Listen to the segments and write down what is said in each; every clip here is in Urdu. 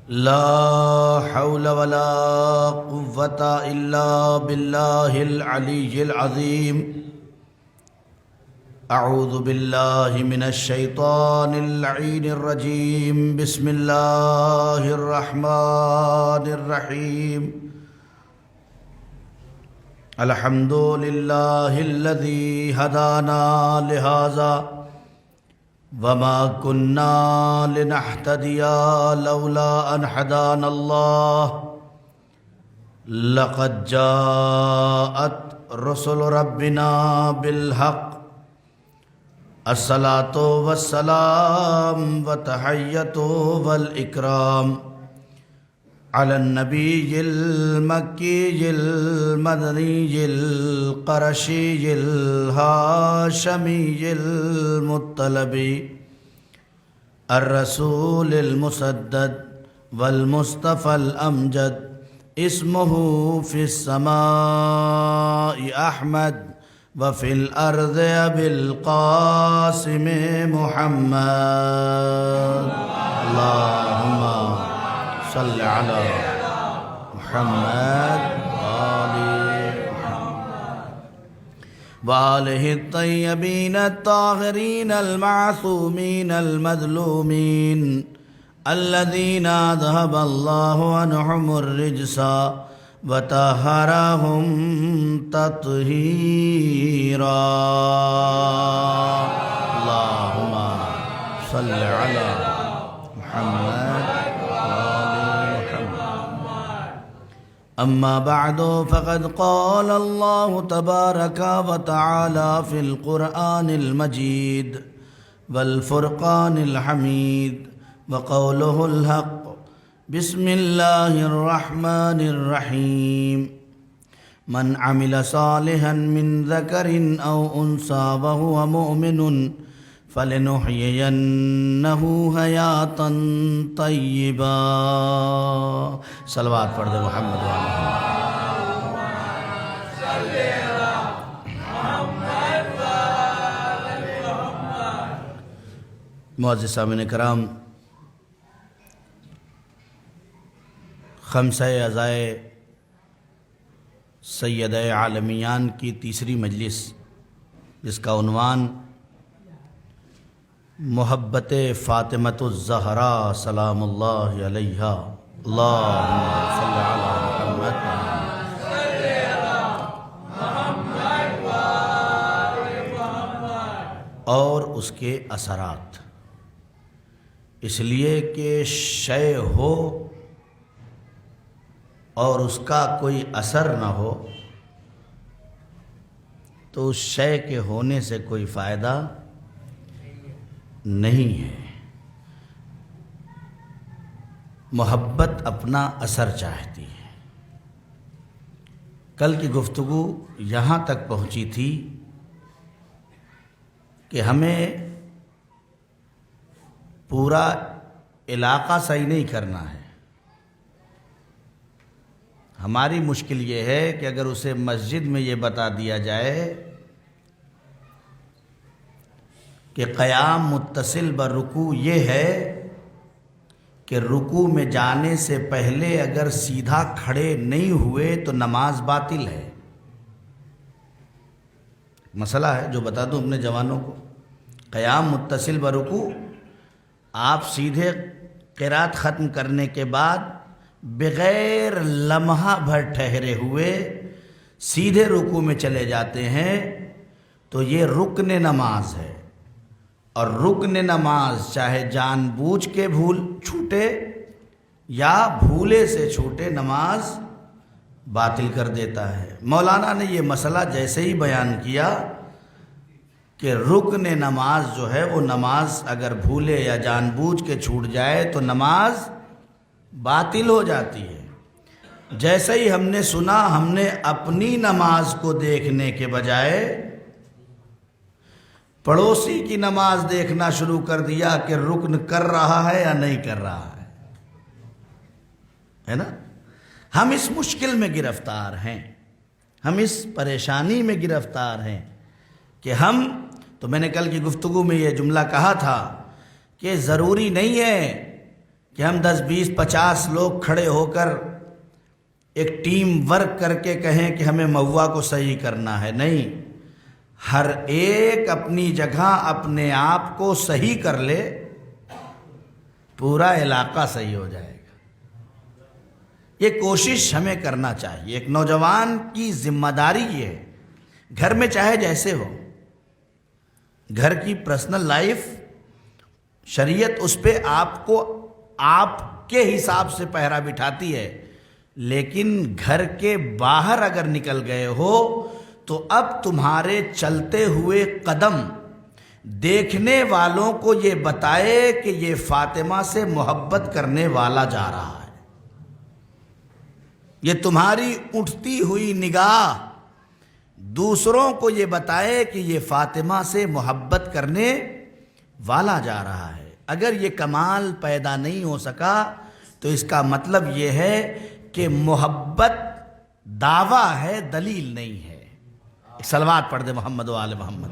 لا حول ولا قوة إلا بالله العلي العظيم. أعوذ بالله من الشيطان اللعين الرجيم. بسم الله الرحمن الرحيم. الحمد لله الذي هدانا لهذا وما كنا لنهتدي لولا أن هدانا الله. لقد جاءت رسل ربنا بالحق. الصلاة والسلام والتحية والإكرام على النبي المكي المدني القرشي الهاشمي المطلبي الرسول المسدد والمصطفى الأمجد. اسمه في السماء أحمد وفي الأرض أبي القاسم محمد. اللهم صل على محمد وآله الطيبين الطاهرين المعصومين المظلومين الذين أذهب الله عنهم الرجس وطهرهم تطهيرا. اللهم صل على محمد. أما بعد فقد قال الله تبارك وتعالى في القرآن المجيد والفرقان الحميد وقوله الحق. بسم الله الرحمن الرحيم. من عمل صالحا من ذكر أو أنثى وهو مؤمن فلنحيينه حياة طيبة. صلوات پڑھ دے محمد وعلیہ معزز سامعین کرام، خمسہ عزائے سید عالمیان کی تیسری مجلس، جس کا عنوان محبت فاطمۃ الزہراء سلام اللہ علیہا. اللہم صلی علی محمد اور اس کے اثرات. اس لیے کہ شے ہو اور اس کا کوئی اثر نہ ہو تو اس شے کے ہونے سے کوئی فائدہ نہیں ہے. محبت اپنا اثر چاہتی ہے. کل کی گفتگو یہاں تک پہنچی تھی کہ ہمیں پورا علاقہ صحیح نہیں کرنا ہے. ہماری مشکل یہ ہے کہ اگر اسے مسجد میں یہ بتا دیا جائے کہ قیام متصل برکوع یہ ہے کہ رکوع میں جانے سے پہلے اگر سیدھا کھڑے نہیں ہوئے تو نماز باطل ہے. مسئلہ ہے جو بتا دوں اپنے جوانوں کو. قیام متصل برکوع، آپ سیدھے قرات ختم کرنے کے بعد بغیر لمحہ بھر ٹھہرے ہوئے سیدھے رکوع میں چلے جاتے ہیں تو یہ رکن نماز ہے. اور رکن نماز چاہے جان بوجھ کے بھول چھوٹے یا بھولے سے چھوٹے، نماز باطل کر دیتا ہے. مولانا نے یہ مسئلہ جیسے ہی بیان کیا کہ رکن نماز جو ہے وہ نماز اگر بھولے یا جان بوجھ کے چھوٹ جائے تو نماز باطل ہو جاتی ہے. جیسے ہی ہم نے سنا، ہم نے اپنی نماز کو دیکھنے کے بجائے پڑوسی کی نماز دیکھنا شروع کر دیا کہ رکن کر رہا ہے یا نہیں کر رہا ہے نا. ہم اس مشکل میں گرفتار ہیں، ہم اس پریشانی میں گرفتار ہیں کہ ہم تو میں نے کل کی گفتگو میں یہ جملہ کہا تھا کہ ضروری نہیں ہے کہ ہم 10 20 50 لوگ کھڑے ہو کر ایک ٹیم ورک کر کے کہیں کہ ہمیں مہوا کو صحیح کرنا ہے. نہیں، ہر ایک اپنی جگہ اپنے آپ کو صحیح کر لے، پورا علاقہ صحیح ہو جائے گا. یہ کوشش ہمیں کرنا چاہیے. ایک نوجوان کی ذمہ داری یہ ہے، گھر میں چاہے جیسے ہو، گھر کی پرسنل لائف، شریعت اس پہ آپ کو آپ کے حساب سے پہرا بٹھاتی ہے، لیکن گھر کے باہر اگر نکل گئے ہو تو اب تمہارے چلتے ہوئے قدم دیکھنے والوں کو یہ بتائے کہ یہ فاطمہ سے محبت کرنے والا جا رہا ہے. یہ تمہاری اٹھتی ہوئی نگاہ دوسروں کو یہ بتائے کہ یہ فاطمہ سے محبت کرنے والا جا رہا ہے. اگر یہ کمال پیدا نہیں ہو سکا تو اس کا مطلب یہ ہے کہ محبت دعویٰ ہے، دلیل نہیں ہے. ایک صلوات پڑھ دے محمد و آل محمد.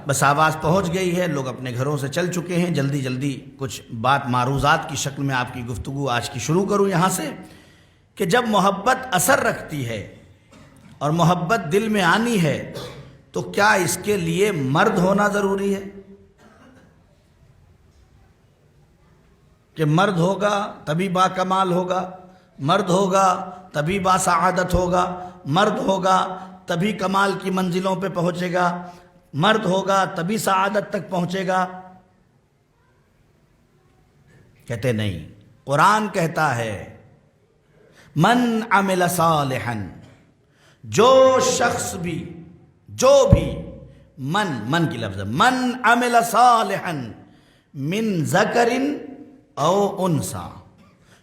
بس آواز پہنچ گئی ہے، لوگ اپنے گھروں سے چل چکے ہیں. جلدی جلدی کچھ بات معروضات کی شکل میں آپ کی گفتگو آج کی شروع کروں یہاں سے، کہ جب محبت اثر رکھتی ہے اور محبت دل میں آنی ہے تو کیا اس کے لیے مرد ہونا ضروری ہے؟ کہ مرد ہوگا تبھی با کمال ہوگا، مرد ہوگا تبھی با سعادت ہوگا، مرد ہوگا تبھی کمال کی منزلوں پہ پہنچے گا، مرد ہوگا تبھی سعادت تک پہنچے گا؟ کہتے نہیں. قرآن کہتا ہے من عمل صالحا، جو شخص بھی، جو بھی، من کی لفظ ہے، من عمل صالحا من ذکر او انثی،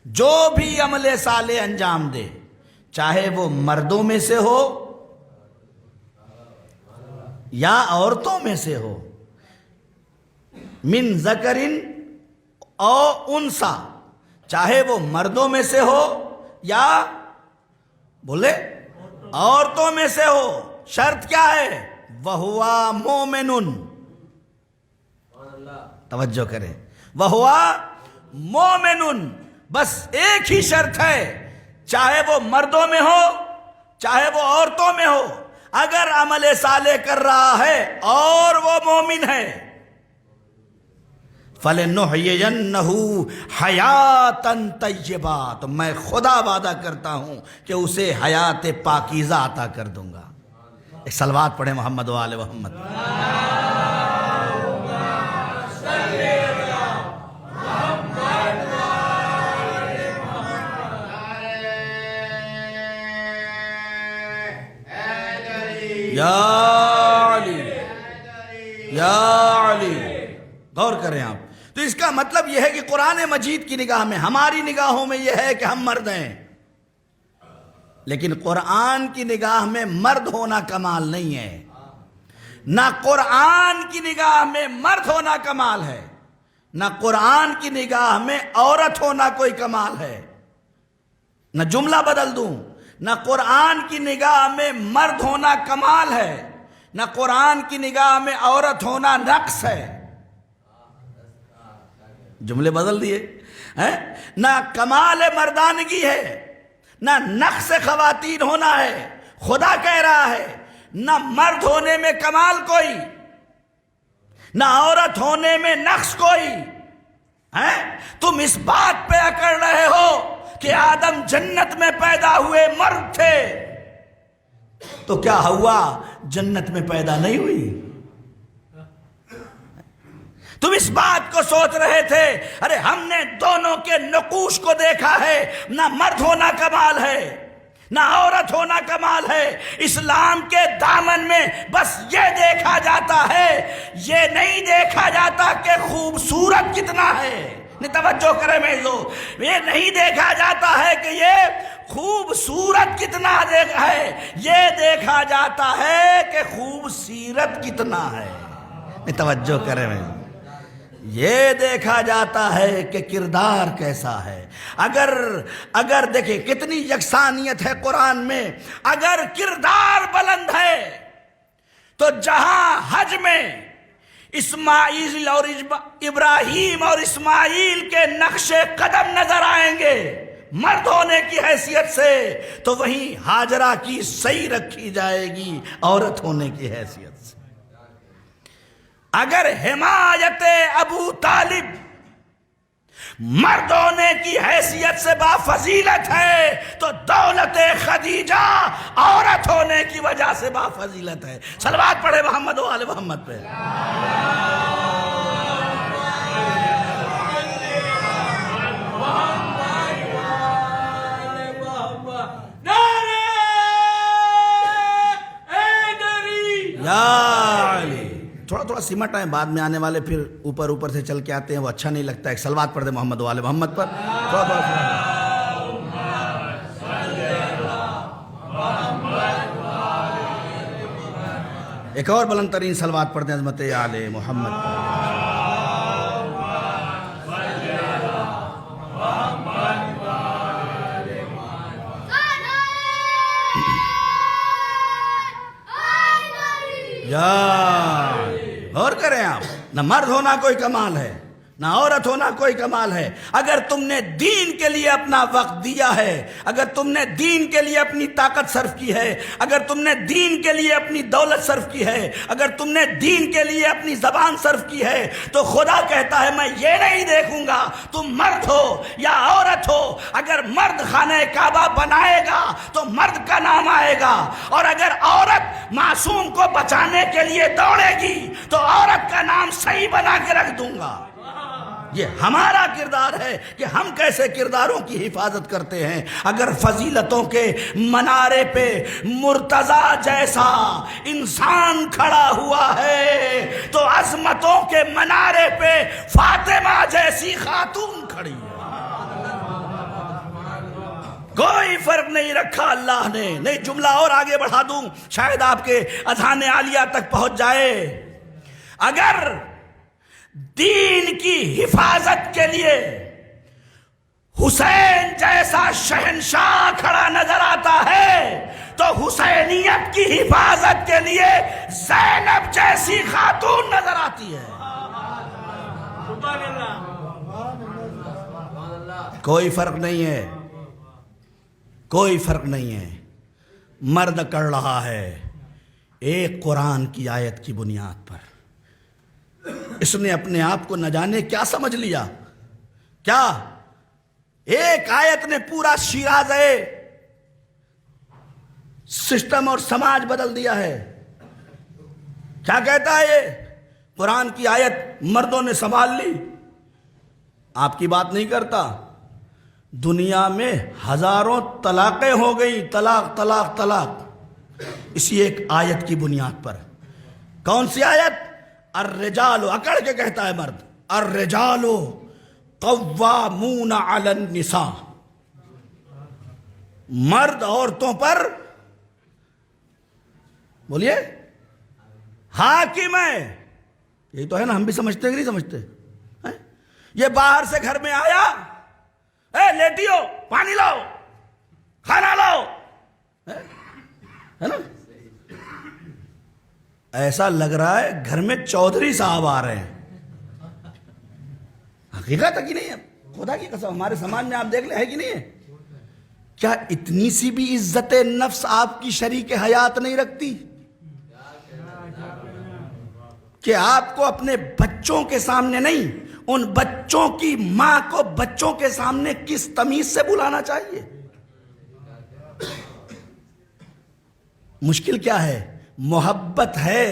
جو بھی عمل صالح انجام دے، چاہے وہ مردوں میں سے ہو یا عورتوں میں سے ہو، من ذکر او انثی، چاہے وہ مردوں میں سے ہو یا بولے عورتوں میں سے ہو، شرط کیا ہے؟ وَهُوَ مُؤْمِنٌ. توجہ کریں، وَهُوَ مُؤْمِنٌ. بس ایک ہی شرط ہے، چاہے وہ مردوں میں ہو چاہے وہ عورتوں میں ہو، اگر عمل صالح کر رہا ہے اور وہ مومن ہے، فَلَنُحْيِيَنَّهُ حَيَاتًا طَيِّبَةً، تو میں خدا وعدہ کرتا ہوں کہ اسے حیات پاکیزہ عطا کر دوں گا. ایک صلوات پڑھیں محمد و آل محمد. یا علی یا علی. غور کریں آپ. تو اس کا مطلب یہ ہے کہ قرآن مجید کی نگاہ میں، ہماری نگاہوں میں یہ ہے کہ ہم مرد ہیں، لیکن قرآن کی نگاہ میں مرد ہونا کمال نہیں ہے. نہ قرآن کی نگاہ میں مرد ہونا کمال ہے، نہ قرآن کی نگاہ میں عورت ہونا کوئی کمال ہے. نہ جملہ بدل دوں، نہ قرآن کی نگاہ میں مرد ہونا کمال ہے، نہ قرآن کی نگاہ میں عورت ہونا نقص ہے. جملے بدل دیے. نہ کمال مردانگی ہے، نہ نقص خواتین ہونا ہے. خدا کہہ رہا ہے نہ مرد ہونے میں کمال کوئی، نہ عورت ہونے میں نقص کوئی. تم اس بات پہ اکڑ رہے ہو کہ آدم جنت میں پیدا ہوئے مرد تھے، تو کیا ہوا جنت میں پیدا نہیں ہوئی؟ تم اس بات کو سوچ رہے تھے ارے ہم نے دونوں کے نقوش کو دیکھا ہے، نہ مرد ہونا کمال ہے نہ عورت ہونا کمال ہے. اسلام کے دامن میں بس یہ دیکھا جاتا ہے، یہ نہیں دیکھا جاتا کہ خوبصورت کتنا ہے. توجہ کرے میں لوگ، یہ نہیں دیکھا جاتا ہے کہ یہ خوبصورت کتنا ہے، یہ دیکھا جاتا ہے کہ خوبصورت کتنا ہے. توجہ کرے میں، یہ دیکھا جاتا ہے کہ کردار کیسا ہے. اگر دیکھیں کتنی یکسانیت ہے قرآن میں. اگر کردار بلند ہے تو جہاں حج میں اسماعیل اور ابراہیم اور اسماعیل کے نقش قدم نظر آئیں گے مرد ہونے کی حیثیت سے، تو وہیں ہاجرہ کی صحیح رکھی جائے گی عورت ہونے کی حیثیت سے۔ اگر حمایت ابو طالب مرد ہونے کی حیثیت سے بافضیلت ہے، تو دولت خدیجہ عورت ہونے کی وجہ سے بافضیلت ہے۔ صلوات پڑھے محمد و آل محمد پہ۔ یا علی، تھوڑا تھوڑا سمٹ آئے، بعد میں آنے والے پھر اوپر سے چل کے آتے ہیں، وہ اچھا نہیں لگتا ہے۔ صلوات پڑھ دے محمد و آل محمد پر تھوڑا تھوڑا۔ ایک اور بلند ترین صلوات پڑھ دیں عظمت آل محمد پر۔ غور کریں آپ، نہ مرد ہونا کوئی کمال ہے نہ عورت ہونا کوئی کمال ہے۔ اگر تم نے دین کے لیے اپنا وقت دیا ہے، اگر تم نے دین کے لیے اپنی طاقت صرف کی ہے، اگر تم نے دین کے لیے اپنی دولت صرف کی ہے، اگر تم نے دین کے لیے اپنی زبان صرف کی ہے، تو خدا کہتا ہے میں یہ نہیں دیکھوں گا تم مرد ہو یا عورت ہو۔ اگر مرد خانہ کعبہ بنائے گا تو مرد کا نام آئے گا، اور اگر عورت معصوم کو بچانے کے لیے دوڑے گی تو عورت کا نام صحیح بنا کے رکھ دوں گا۔ یہ ہمارا کردار ہے کہ ہم کیسے کرداروں کی حفاظت کرتے ہیں۔ اگر فضیلتوں کے منارے پہ مرتضیٰ جیسا انسان کھڑا ہوا ہے تو عظمتوں کے منارے پہ فاطمہ جیسی خاتون کھڑی ہے۔ کوئی فرق نہیں رکھا اللہ نے۔ نہیں، جملہ اور آگے بڑھا دوں، شاید آپ کے اذہان عالیہ تک پہنچ جائے۔ اگر دین کی حفاظت کے لیے حسین جیسا شہنشاہ کھڑا نظر آتا ہے تو حسینیت کی حفاظت کے لیے زینب جیسی خاتون نظر آتی ہے۔ کوئی فرق نہیں ہے، کوئی فرق نہیں ہے۔ مرد کر رہا ہے ایک قرآن کی آیت کی بنیاد پر۔ اس نے اپنے آپ کو نہ جانے کیا سمجھ لیا، کیا ایک آیت نے پورا شیرازے سسٹم اور سماج بدل دیا ہے۔ کیا کہتا ہے یہ قرآن کی آیت مردوں نے سنبھال لی؟ آپ کی بات نہیں کرتا۔ دنیا میں ہزاروں طلاقیں ہو گئی، طلاق طلاق طلاق، اسی ایک آیت کی بنیاد پر۔ کون سی آیت؟ الرجال، اکڑ کے کہتا ہے مرد، الرجال قوامون علی النساء، مرد عورتوں پر بولیے حاکم ہے۔ یہی تو ہے نا، ہم بھی سمجھتے کہ نہیں سمجھتے؟ یہ باہر سے گھر میں آیا، اے لیٹیو، پانی لاؤ، کھانا لاؤ، ہے نا؟ ایسا لگ رہا ہے گھر میں چودھری صاحب آ رہے ہیں۔ حقیقت ہے کہ نہیں ہے؟ خدا کی قسم ہمارے سماج میں آپ دیکھ لیں، ہے کہ نہیں ہے؟ کیا اتنی سی بھی عزت نفس آپ کی شریک حیات نہیں رکھتی کہ آپ کو اپنے بچوں کے سامنے نہیں، ان بچوں کی ماں کو بچوں کے سامنے کس تمیز سے بلانا چاہیے؟ مشکل کیا ہے؟ محبت ہے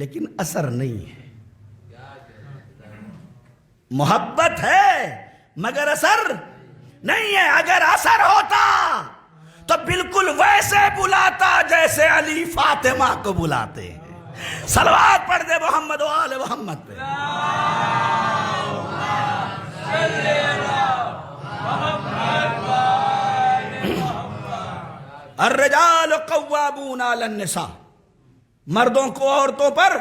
لیکن اثر نہیں ہے۔ محبت ہے مگر اثر نہیں ہے۔ اگر اثر ہوتا تو بالکل ویسے بلاتا جیسے علی فاطمہ کو بلاتے ہیں۔ صلوات پڑھ دے محمد و آل محمد پہ۔ الرجال قوامون علی النساء، مردوں کو عورتوں پر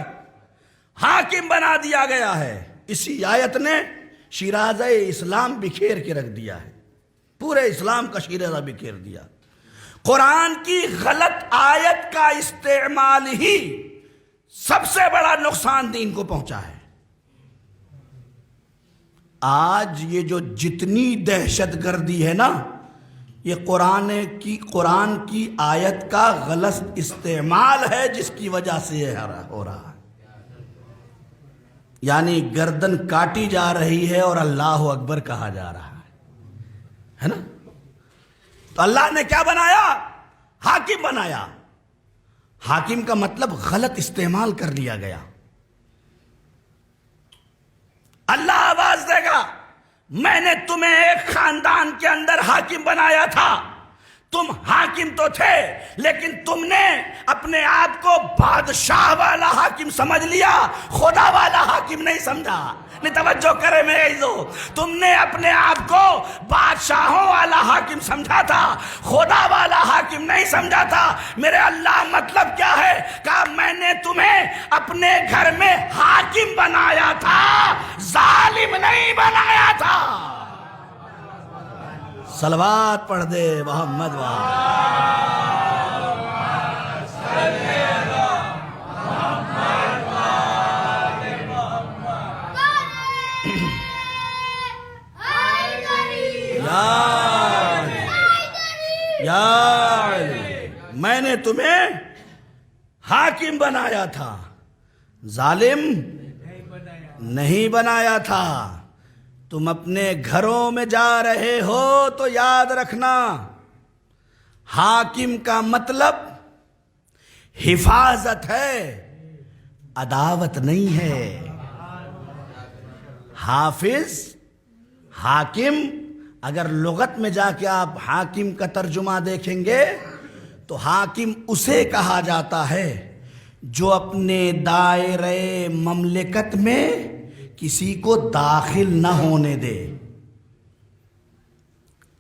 حاکم بنا دیا گیا ہے۔ اسی آیت نے شیرازہ اسلام بکھیر کے رکھ دیا ہے، پورے اسلام کا شیرازہ بکھیر دیا۔ قرآن کی غلط آیت کا استعمال ہی سب سے بڑا نقصان دین کو پہنچا ہے۔ آج یہ جو جتنی دہشت گردی ہے نا، یہ قرآن کی آیت کا غلط استعمال ہے، جس کی وجہ سے یہ ہو رہا ہے۔ یعنی گردن کاٹی جا رہی ہے اور اللہ اکبر کہا جا رہا ہے نا۔ تو اللہ نے کیا بنایا؟ حاکم بنایا۔ حاکم کا مطلب غلط استعمال کر لیا گیا۔ اللہ آواز دے گا، میں نے تمہیں ایک خاندان کے اندر حاکم بنایا تھا، تم حاکم تو تھے لیکن تم نے اپنے آپ کو بادشاہ والا حاکم سمجھ لیا، خدا والا حاکم نہیں سمجھا۔ نہیں توجہ کرے میرے عزیزو، تم نے اپنے آپ کو بادشاہوں والا حاکم سمجھا تھا، خدا والا حاکم نہیں سمجھا تھا۔ میرے اللہ مطلب کیا ہے؟ کہا میں نے تمہیں اپنے گھر میں حاکم بنایا تھا، ظالم نہیں بنایا تھا۔ صلوات پڑھ دے محمد میں نے تمہیں حاکم بنایا تھا، ظالم نہیں بنایا تھا۔ تم اپنے گھروں میں جا رہے ہو تو یاد رکھنا، حاکم کا مطلب حفاظت ہے، عداوت نہیں ہے۔ حافظ، حاکم، اگر لغت میں جا کے آپ حاکم کا ترجمہ دیکھیں گے تو حاکم اسے کہا جاتا ہے جو اپنے دائرے مملکت میں کسی کو داخل نہ ہونے دے۔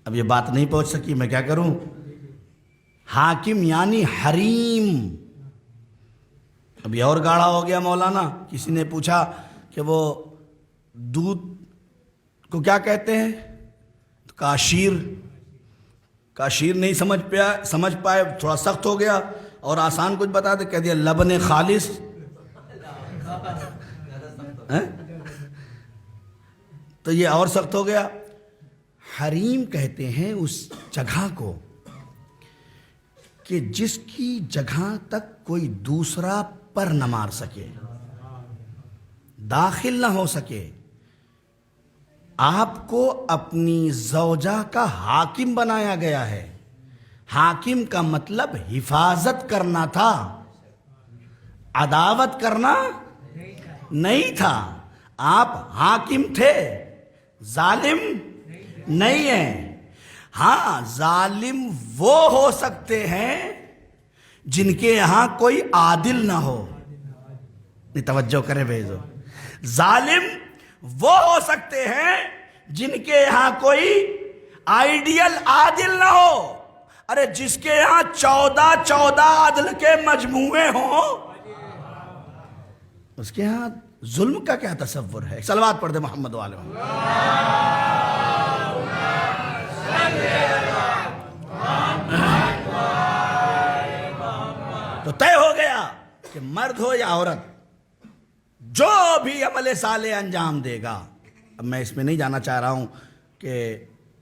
اب یہ بات نہیں پہنچ سکی، میں کیا کروں؟ حاکم یعنی حریم۔ اب یہ اور گاڑا ہو گیا مولانا۔ کسی نے پوچھا کہ وہ دودھ کو کیا کہتے ہیں؟ تو کاشیر نہیں سمجھ پائے، تھوڑا سخت ہو گیا، اور آسان کچھ بتا دے، کہہ دیا لبن خالص۔ تو یہ اور سخت ہو گیا۔ حریم کہتے ہیں اس جگہ کو کہ جس کی جگہ تک کوئی دوسرا پر نہ مار سکے، داخل نہ ہو سکے۔ آپ کو اپنی زوجہ کا حاکم بنایا گیا ہے۔ حاکم کا مطلب حفاظت کرنا تھا، عداوت کرنا نہیں تھا۔ آپ حاکم تھے، ظالم نہیں ہیں۔ ہاں، ظالم وہ ہو سکتے ہیں جن کے یہاں کوئی عادل نہ ہو۔ نہیں توجہ کرے بھیجو، ظالم وہ ہو سکتے ہیں جن کے یہاں کوئی آئیڈیل عادل نہ ہو۔ ارے جس کے یہاں 14 عدل کے مجموعے ہوں، اس کے یہاں ظلم کا کیا تصور ہے؟ صلوات پڑھ دے محمد والے۔ تو طے ہو گیا کہ مرد ہو یا عورت، جو بھی عمل صالح انجام دے گا۔ اب میں اس میں نہیں جانا چاہ رہا ہوں کہ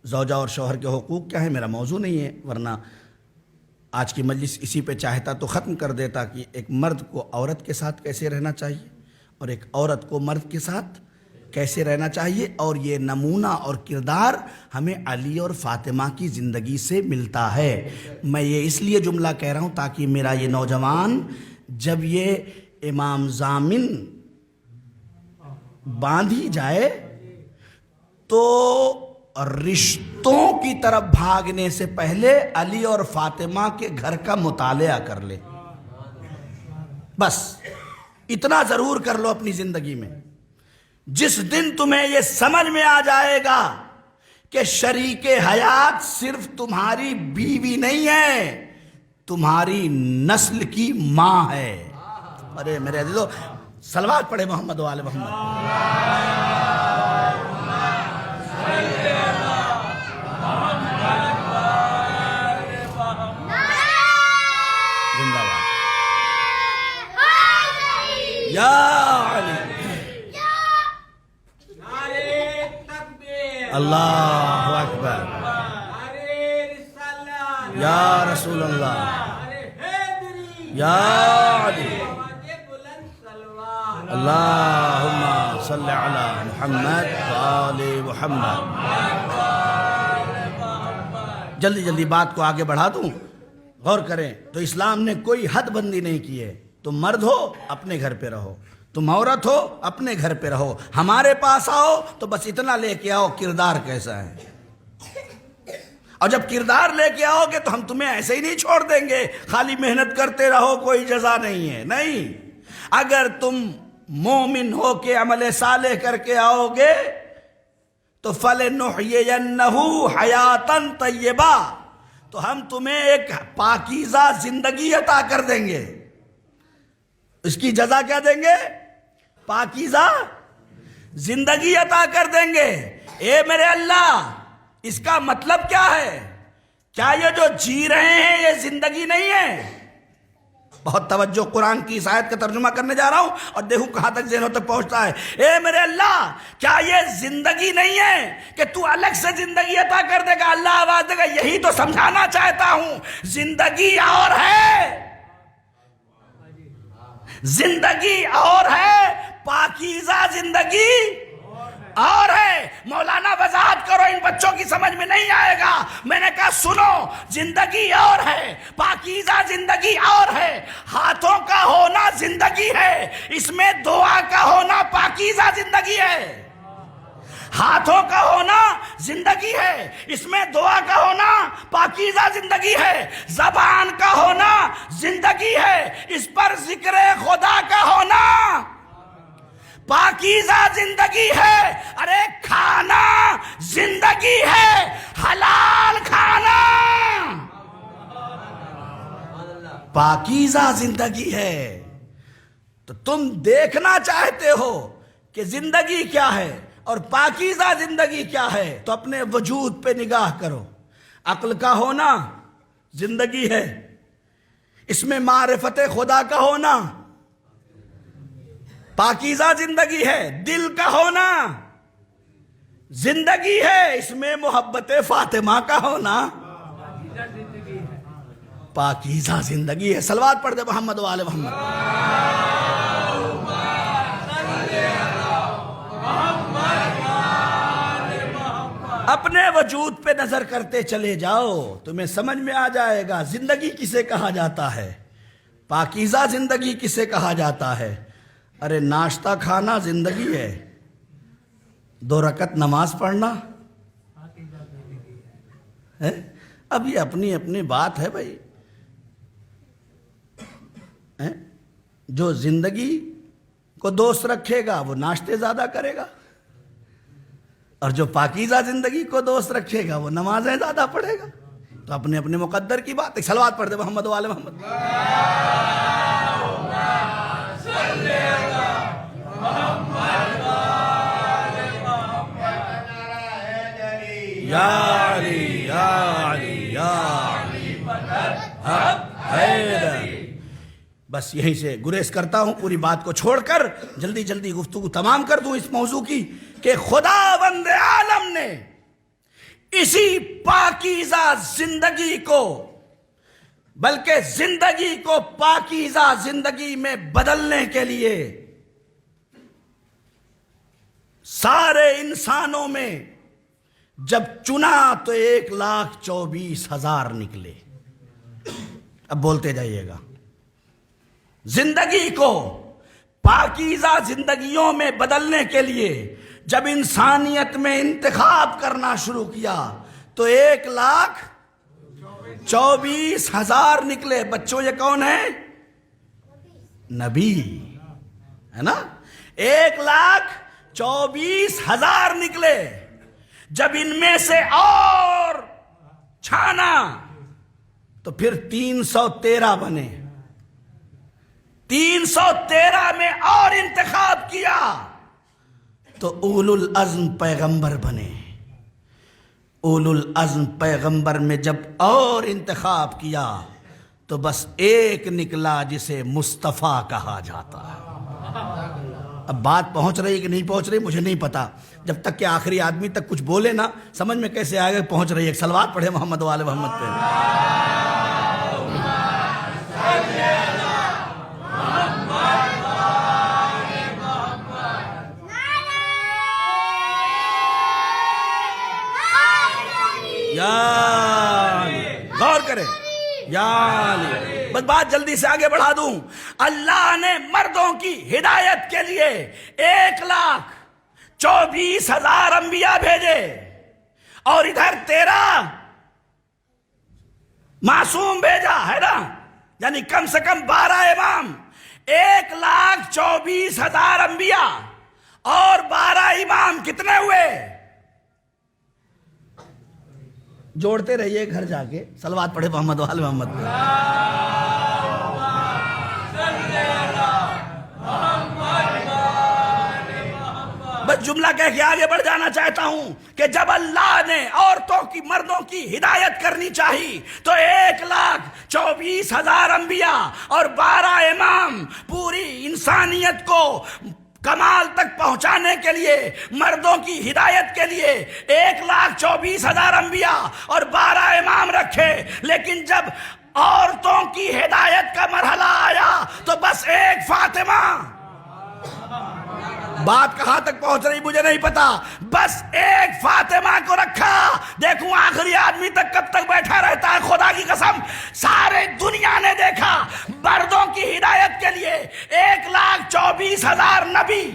زوجہ اور شوہر کے حقوق کیا ہے، میرا موضوع نہیں ہے، ورنہ آج کی مجلس اسی پہ چاہتا تو ختم کر دیتا کہ ایک مرد کو عورت کے ساتھ کیسے رہنا چاہیے اور ایک عورت کو مرد کے ساتھ کیسے رہنا چاہیے، اور یہ نمونہ اور کردار ہمیں علی اور فاطمہ کی زندگی سے ملتا ہے۔ میں یہ اس لیے جملہ کہہ رہا ہوں تاکہ میرا یہ نوجوان جب یہ امام ضامن باندھی جائے تو رشتوں کی طرف بھاگنے سے پہلے علی اور فاطمہ کے گھر کا مطالعہ کر لے۔ بس اتنا ضرور کر لو اپنی زندگی میں۔ جس دن تمہیں یہ سمجھ میں آ جائے گا کہ شریک حیات صرف تمہاری بیوی نہیں ہے، تمہاری نسل کی ماں ہے۔ ارے میرے عزیزو، صلوات پڑھے محمد وآل محمد۔ یا علی اللہ اکبر یا رسول اللہ یا علی اللہم صلی علی محمد وآل محمد. جلدی جلدی بات کو آگے بڑھا دوں. غور کریں تو اسلام نے کوئی حد بندی نہیں کی ہے. تم مرد ہو اپنے گھر پہ رہو, تم عورت ہو اپنے گھر پہ رہو, ہمارے پاس آؤ تو بس اتنا لے کے آؤ کردار کیسا ہے. اور جب کردار لے کے آؤ گے تو ہم تمہیں ایسے ہی نہیں چھوڑ دیں گے خالی محنت کرتے رہو کوئی جزا نہیں ہے. نہیں, اگر تم مومن ہو کے عمل صالح کر کے آؤ گے تو فَلَنُحْيِيَنَّهُ حَيَاتًا طَيِّبَةً, تو ہم تمہیں ایک پاکیزہ زندگی عطا کر دیں گے. اس کی جزا کیا دیں گے؟ پاکیزہ زندگی عطا کر دیں گے. اے میرے اللہ, اس کا مطلب کیا ہے؟ کیا یہ جو جی رہے ہیں یہ زندگی نہیں ہے؟ بہت توجہ, قرآن کی اس آیت کا ترجمہ کرنے جا رہا ہوں اور دیکھوں کہاں تک ذہنوں تک پہنچتا ہے. اے میرے اللہ, کیا یہ زندگی نہیں ہے کہ تو الگ سے زندگی عطا کر دے گا؟ اللہ آواز دے گا یہی تو سمجھانا چاہتا ہوں. زندگی اور ہے, زندگی اور ہے, پاکیزہ زندگی اور ہے. مولانا وضاحت کرو, ان بچوں کی سمجھ میں نہیں آئے گا. میں نے کہا سنو, زندگی اور ہے, پاکیزہ زندگی اور ہے. ہاتھوں کا ہونا زندگی ہے, اس میں دعا کا ہونا پاکیزہ زندگی ہے. ہاتھوں کا ہونا زندگی ہے, اس میں دعا کا ہونا پاکیزہ زندگی ہے. زبان کا ہونا زندگی ہے, اس پر ذکر خدا کا ہونا پاکیزہ زندگی ہے. ارے کھانا زندگی ہے, حلال کھانا پاکیزہ زندگی ہے. تو تم دیکھنا چاہتے ہو کہ زندگی کیا ہے اور پاکیزہ زندگی کیا ہے, تو اپنے وجود پہ نگاہ کرو. عقل کا ہونا زندگی ہے, اس میں معرفت خدا کا ہونا پاکیزہ زندگی ہے. دل کا ہونا زندگی ہے, اس میں محبت فاطمہ کا ہونا پاکیزہ زندگی ہے. صلوات پڑھ دے محمد وآل محمد. اپنے وجود پہ نظر کرتے چلے جاؤ, تمہیں سمجھ میں آ جائے گا زندگی کسے کہا جاتا ہے, پاکیزہ زندگی کسے کہا جاتا ہے. ارے ناشتہ کھانا زندگی ہے, 2 رکعت نماز پڑھنا ہے. اب یہ اپنی اپنی بات ہے بھائی. جو زندگی کو دوست رکھے گا وہ ناشتے زیادہ کرے گا, اور جو پاکیزہ زندگی کو دوست رکھے گا وہ نمازیں زیادہ پڑھے گا. تو اپنے اپنے مقدر کی بات ہے. صلوات پڑھ دے محمد وآل محمد. یا علی یا علی یا علی حیدر. بس یہیں سے گریز کرتا ہوں, پوری بات کو چھوڑ کر جلدی جلدی گفتگو تمام کر دوں اس موضوع کی کہ خداوند عالم نے اسی پاکیزہ زندگی کو, بلکہ زندگی کو پاکیزہ زندگی میں بدلنے کے لیے سارے انسانوں میں جب چنا تو 1,24,000 نکلے. اب بولتے جائیے گا. زندگی کو پاکیزہ زندگیوں میں بدلنے کے لیے جب انسانیت میں انتخاب کرنا شروع کیا تو 1,24,000 نکلے. بچوں یہ کون ہے؟ نبی ہے نا. 1,24,000 نکلے. جب ان میں سے اور چھانا تو پھر 313 بنے. 313 میں اور انتخاب کیا تو اولو العزم پیغمبر بنے. اولو العزم پیغمبر میں جب اور انتخاب کیا تو بس ایک نکلا جسے مصطفیٰ کہا جاتا ہے۔ اب بات پہنچ رہی کہ نہیں پہنچ رہی مجھے نہیں پتا، جب تک کہ آخری آدمی تک کچھ بولے نا سمجھ میں کیسے آئے گا پہنچ رہی ہے۔ ایک صلوات پڑھے محمد وآل محمد پہ۔ غور کریں یا علی، بس بات جلدی سے آگے بڑھا دوں۔ اللہ نے مردوں کی ہدایت کے لیے 1,24,000 انبیاء بھیجے، اور ادھر 13 معصوم بھیجا ہے نا، یعنی کم سے کم 12 امام۔ 1,24,000 انبیاء اور 12 امام کتنے ہوئے؟ جوڑتے رہیے گھر جا کے، صلوات پڑھے محمد وآل محمد پہ۔ بس جملہ کہہ کے آگے بڑھ جانا چاہتا ہوں کہ جب اللہ نے عورتوں کی مردوں کی ہدایت کرنی چاہی تو 1,24,000 انبیاء اور 12 امام پوری انسانیت کو کمال تک پہنچانے کے لیے، مردوں کی ہدایت کے لیے 1,24,000 انبیاء اور 12 امام رکھے، لیکن جب عورتوں کی ہدایت کا مرحلہ آیا تو بس ایک فاطمہ۔ بات کہاں تک پہنچ رہی مجھے نہیں پتا، بس ایک فاطمہ کو رکھا۔ دیکھوں آخری آدمی تک کب تک بیٹھا رہتا ہے، خدا کی قسم سارے دنیا نے دیکھا مردوں کی ہدایت کے لیے 1,24,000 نبی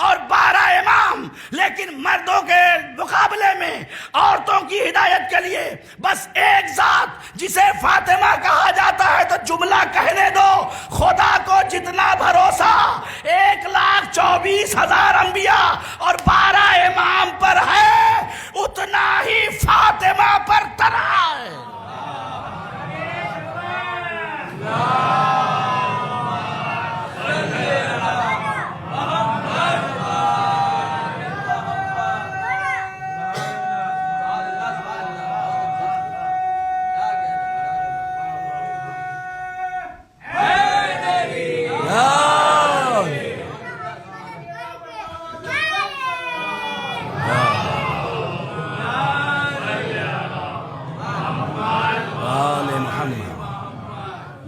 اور 12 امام، لیکن مردوں کے مقابلے میں عورتوں کی ہدایت کے لیے بس ایک ذات جسے فاطمہ کہا جاتا ہے۔ تو جملہ کہنے دو، خدا کو جتنا بھروسہ 1,24,000 انبیاء اور 12 امام پر ہے، اتنا ہی فاطمہ پر ترا ہے۔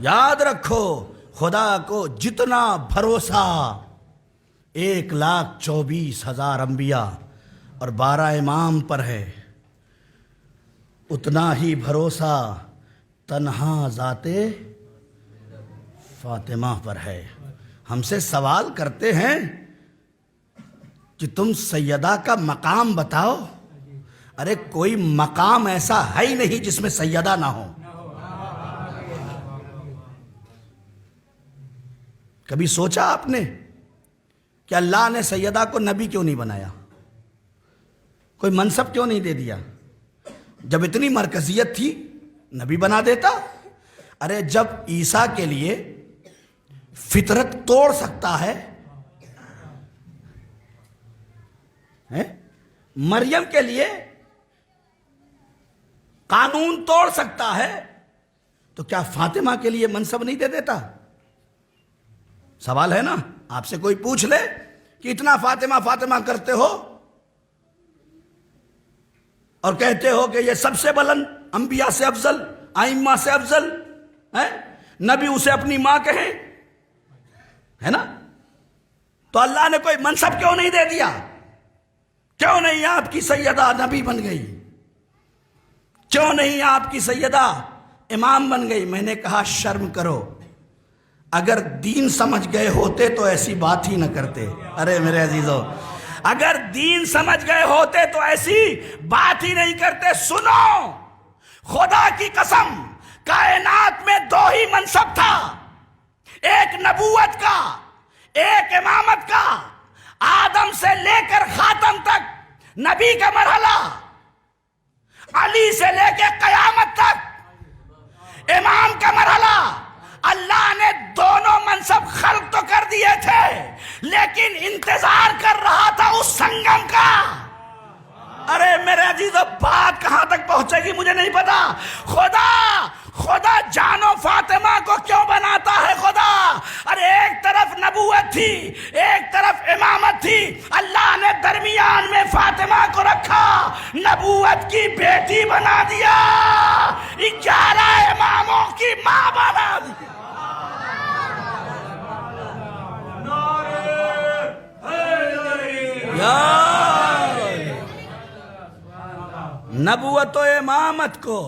یاد رکھو خدا کو جتنا بھروسہ 1,24,000 انبیاء اور 12 امام پر ہے، اتنا ہی بھروسہ تنہا ذات فاطمہ پر ہے۔ ہم سے سوال کرتے ہیں کہ تم سیدہ کا مقام بتاؤ۔ ارے کوئی مقام ایسا ہے ہی نہیں جس میں سیدہ نہ ہو۔ کبھی سوچا آپ نے کہ اللہ نے سیدہ کو نبی کیوں نہیں بنایا؟ کوئی منصب کیوں نہیں دے دیا؟ جب اتنی مرکزیت تھی نبی بنا دیتا۔ ارے جب عیسیٰ کے لیے فطرت توڑ سکتا ہے، مریم کے لیے قانون توڑ سکتا ہے، تو کیا فاطمہ کے لیے منصب نہیں دے دیتا؟ سوال ہے نا، آپ سے کوئی پوچھ لے کہ اتنا فاطمہ فاطمہ کرتے ہو اور کہتے ہو کہ یہ سب سے بلند، انبیاء سے افضل، ائمہ سے افضل ہے، نبی اسے اپنی ماں کہیں، ہے نا؟ تو اللہ نے کوئی منصب کیوں نہیں دے دیا؟ کیوں نہیں آپ کی سیدہ نبی بن گئی؟ کیوں نہیں آپ کی سیدہ امام بن گئی؟ میں نے کہا شرم کرو، اگر دین سمجھ گئے ہوتے تو ایسی بات ہی نہ کرتے۔ ارے میرے عزیزو، اگر دین سمجھ گئے ہوتے تو ایسی بات ہی نہیں کرتے۔ سنو، خدا کی قسم کائنات میں 2 ہی منصب تھا، ایک نبوت کا، ایک امامت کا۔ آدم سے لے کر خاتم تک نبی کا مرحلہ، علی سے لے کے قیامت تک امام کا مرحلہ۔ اللہ نے دونوں منصب خلق تو کر دیے تھے، لیکن انتظار کر رہا تھا اس سنگم کا۔ ارے میرے عزیزو، بات کہاں تک پہنچے گی مجھے نہیں پتا۔ خدا جانو فاطمہ کو کیوں بناتا ہے خدا؟ ارے ایک طرف نبوت تھی، ایک طرف امامت تھی، اللہ نے درمیان میں فاطمہ کو رکھا، نبوت کی بیٹی بنا دیا، 11 اماموں کی ماں بنا دیا۔ نبوت و امامت کو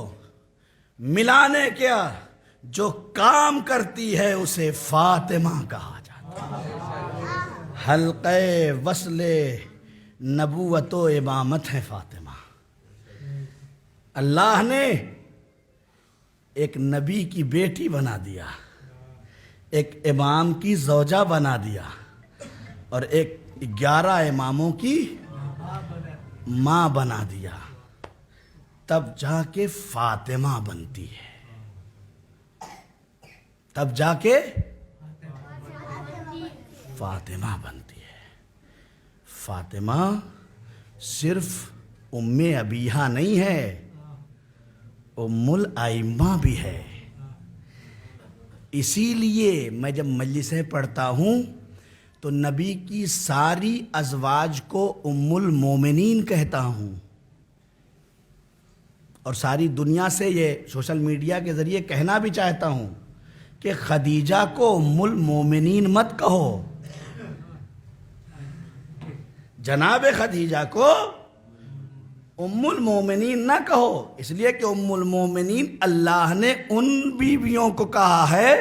ملانے کیا جو کام کرتی ہے اسے فاطمہ کہا جاتا ہے۔ حلقہ وصل نبوت و امامت ہے فاطمہ۔ اللہ نے ایک نبی کی بیٹی بنا دیا، ایک امام کی زوجہ بنا دیا، اور ایک 11 اماموں کی ماں بنا دیا، تب جا کے فاطمہ بنتی ہے، تب جا کے فاطمہ بنتی ہے۔ فاطمہ صرف ام ابیہا نہیں ہے، ام الائمہ بھی ہے۔ اسی لیے میں جب مجلسیں پڑھتا ہوں تو نبی کی ساری ازواج کو ام المومنین کہتا ہوں، اور ساری دنیا سے یہ سوشل میڈیا کے ذریعے کہنا بھی چاہتا ہوں کہ خدیجہ کو ام المومنین مت کہو، جناب خدیجہ کو ام المومنین نہ کہو، اس لیے کہ ام المومنین اللہ نے ان بیویوں کو کہا ہے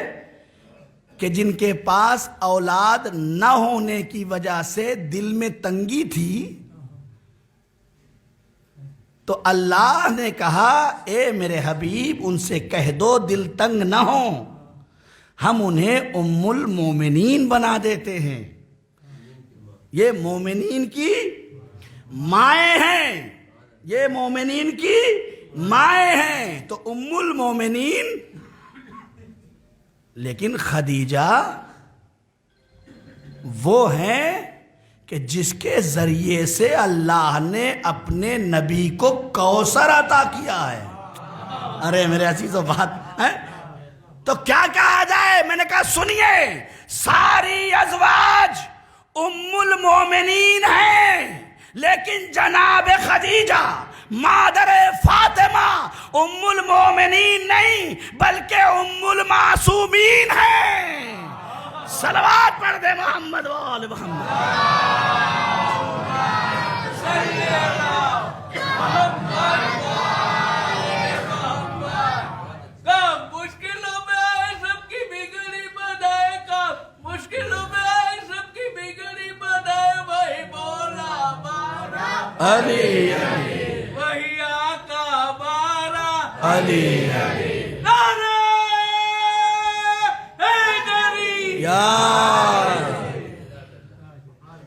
کہ جن کے پاس اولاد نہ ہونے کی وجہ سے دل میں تنگی تھی، تو اللہ نے کہا اے میرے حبیب ان سے کہہ دو دل تنگ نہ ہو، ہم انہیں ام المومنین بنا دیتے ہیں۔ یہ مومنین کی مائیں ہیں، یہ مومنین کی مائیں ہیں، تو ام المومنین۔ لیکن خدیجہ وہ ہیں کہ جس کے ذریعے سے اللہ نے اپنے نبی کو کوثر عطا کیا ہے۔ ارے میرے عزیزو بات ہے تو کیا کہا جائے؟ میں نے کہا سنیے، ساری ازواج ام المومنین ہیں، لیکن جناب خدیجہ مادر فاطمہ ام المومنین نہیں بلکہ ام المعصومین ہیں۔ صلوات پڑھ دے محمد و آل محمد۔ مشکلوں میں آئے سب کی بگڑی بنائے گا، مشکلوں میں آئے سب کی بگڑی بنائے، وہی مولا بارہ علی وہی آقا بارہ علی نعرہ حیدری۔ یار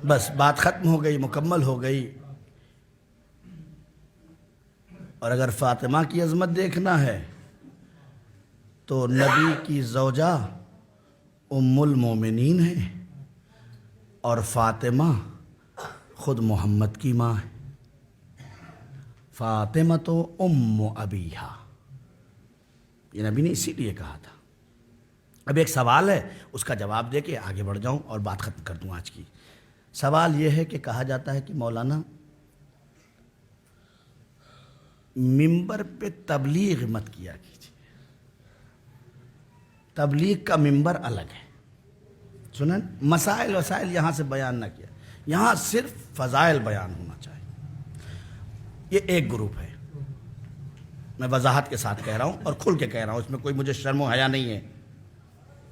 بس بات ختم ہو گئی، مکمل ہو گئی۔ اور اگر فاطمہ کی عظمت دیکھنا ہے تو نبی کی زوجہ ام المومنین ہے، اور فاطمہ خود محمد کی ماں ہے۔ فاطمہ تو ام ابیہا، یہ نبی نے اسی لیے کہا تھا۔ اب ایک سوال ہے، اس کا جواب دے کے آگے بڑھ جاؤں اور بات ختم کر دوں آج کی۔ سوال یہ ہے کہ کہا جاتا ہے کہ مولانا ممبر پہ تبلیغ مت کیا کیجیے، تبلیغ کا ممبر الگ ہے۔ سنیں، مسائل وسائل یہاں سے بیان نہ کیا، یہاں صرف فضائل بیان ہونا چاہیے۔ یہ ایک گروپ ہے، میں وضاحت کے ساتھ کہہ رہا ہوں اور کھل کے کہہ رہا ہوں، اس میں کوئی مجھے شرم و حیا نہیں ہے۔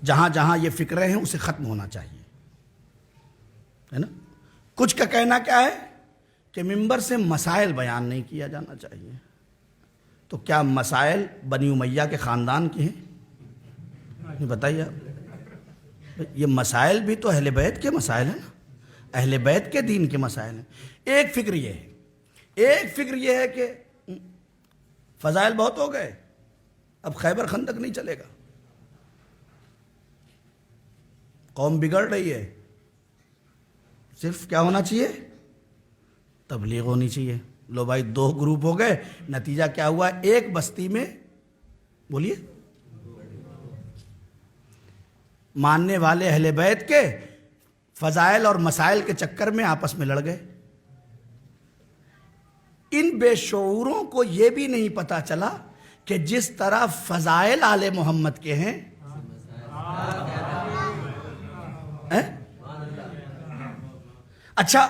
جہاں جہاں یہ فکریں ہیں اسے ختم ہونا چاہیے، ہے نا۔ کچھ کا کہنا کیا ہے کہ ممبر سے مسائل بیان نہیں کیا جانا چاہیے، تو کیا مسائل بنی امیہ کے خاندان کے ہیں؟ یہ بتائیے آپ، یہ مسائل بھی تو اہل بیت کے مسائل ہیں نا، اہل بیت کے دین کے مسائل ہیں۔ ایک فکر یہ ہے، ایک فکر یہ ہے کہ فضائل بہت ہو گئے، اب خیبر خندق نہیں چلے گا، قوم بگڑ رہی ہے، صرف کیا ہونا چاہیے؟ تبلیغ ہونی چاہیے۔ لو بھائی، 2 گروپ ہو گئے، نتیجہ کیا ہوا؟ ایک بستی میں، بولیے، ماننے والے اہل بیت کے فضائل اور مسائل کے چکر میں آپس میں لڑ گئے. ان بے شعوروں کو یہ بھی نہیں پتا چلا کہ جس طرح فضائل آل محمد کے ہیں اچھا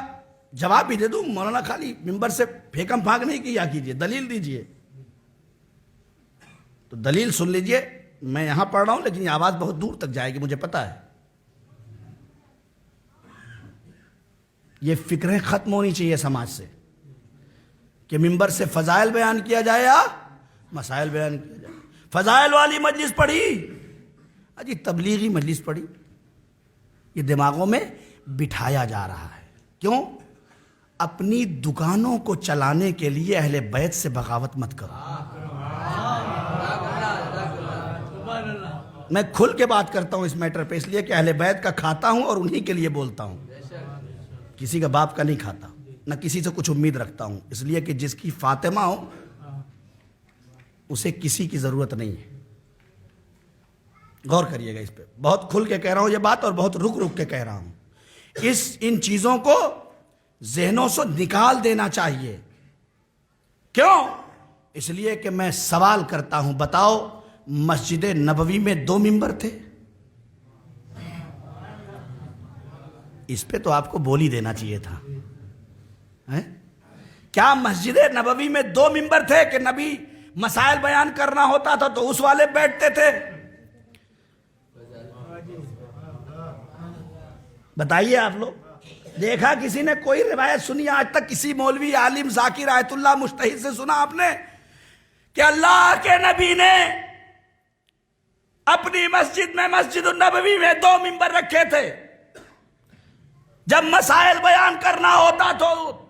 جواب بھی دے دوں مولانا، خالی ممبر سے پھینکم پھانک نہیں کیا کیجئے، دلیل دیجئے. تو دلیل سن لیجئے، میں یہاں پڑھ رہا ہوں لیکن یہ آواز بہت دور تک جائے گی، مجھے پتا ہے. یہ فکریں ختم ہونی چاہیے سماج سے کہ ممبر سے فضائل بیان کیا جائے یا مسائل بیان کیا جائے. فضائل والی مجلس پڑھی، اجی تبلیغی مجلس پڑھی، یہ دماغوں میں بٹھایا جا رہا ہے. کیوں؟ اپنی دکانوں کو چلانے کے لیے اہل بیت سے بغاوت مت کرو. میں کھل کے بات کرتا ہوں اس میٹر پہ، اس لیے کہ اہل بیت کا کھاتا ہوں اور انہی کے لیے بولتا ہوں، کسی کا باپ کا نہیں کھاتا، نہ کسی سے کچھ امید رکھتا ہوں، اس لیے کہ جس کی فاطمہ ہو اسے کسی کی ضرورت نہیں ہے. غور کریے گا اس پہ، بہت کھل کے کہہ رہا ہوں یہ بات اور بہت رک رک کے کہہ رہا ہوں. ان چیزوں کو ذہنوں سے نکال دینا چاہیے. کیوں؟ اس لیے کہ میں سوال کرتا ہوں، بتاؤ مسجد نبوی میں 2 ممبر تھے؟ اس پہ تو آپ کو بول ہی دینا چاہیے تھا. کیا مسجد نبوی میں 2 ممبر تھے کہ نبی مسائل بیان کرنا ہوتا تھا تو اس والے بیٹھتے تھے؟ بتائیے آپ لوگ. دیکھا کسی نے کوئی روایت سنی آج تک کسی مولوی عالم ذاکر آیت اللہ مجتہد سے سنا آپ نے کہ اللہ کے نبی نے اپنی مسجد میں مسجد النبوی میں 2 ممبر رکھے تھے؟ جب مسائل بیان کرنا ہوتا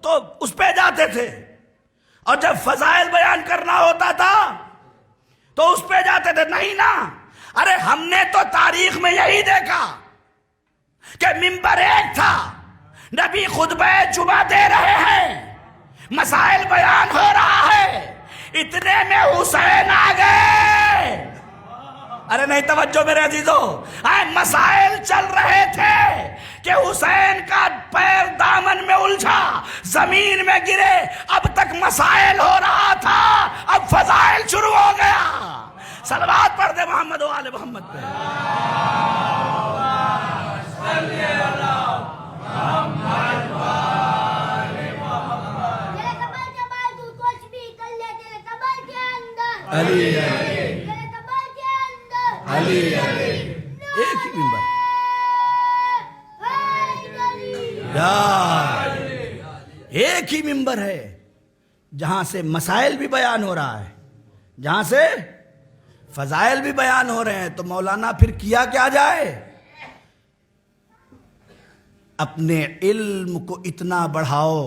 تو اس پہ جاتے تھے، اور جب فضائل بیان کرنا ہوتا تھا تو اس پہ جاتے تھے؟ نہیں نا. ارے ہم نے تو تاریخ میں یہی دیکھا کہ ممبر ایک تھا، نبی خطبہ جمعہ دے رہے ہیں، مسائل بیان ہو رہا ہے، اتنے میں حسین آ گئے. ارے نہیں توجہ میرے عزیزو، مسائل چل رہے تھے کہ حسین کا پیر دامن میں الجھا، زمین میں گرے، اب تک مسائل ہو رہا تھا، اب فضائل شروع ہو گیا. صلوات پڑھ دے محمد و آل محمد پہ. ایک ہی ممبر، ایک ہی ممبر ہے جہاں سے مسائل بھی بیان ہو رہا ہے، جہاں سے فضائل بھی بیان ہو رہے ہیں. تو مولانا پھر کیا کیا جائے؟ اپنے علم کو اتنا بڑھاؤ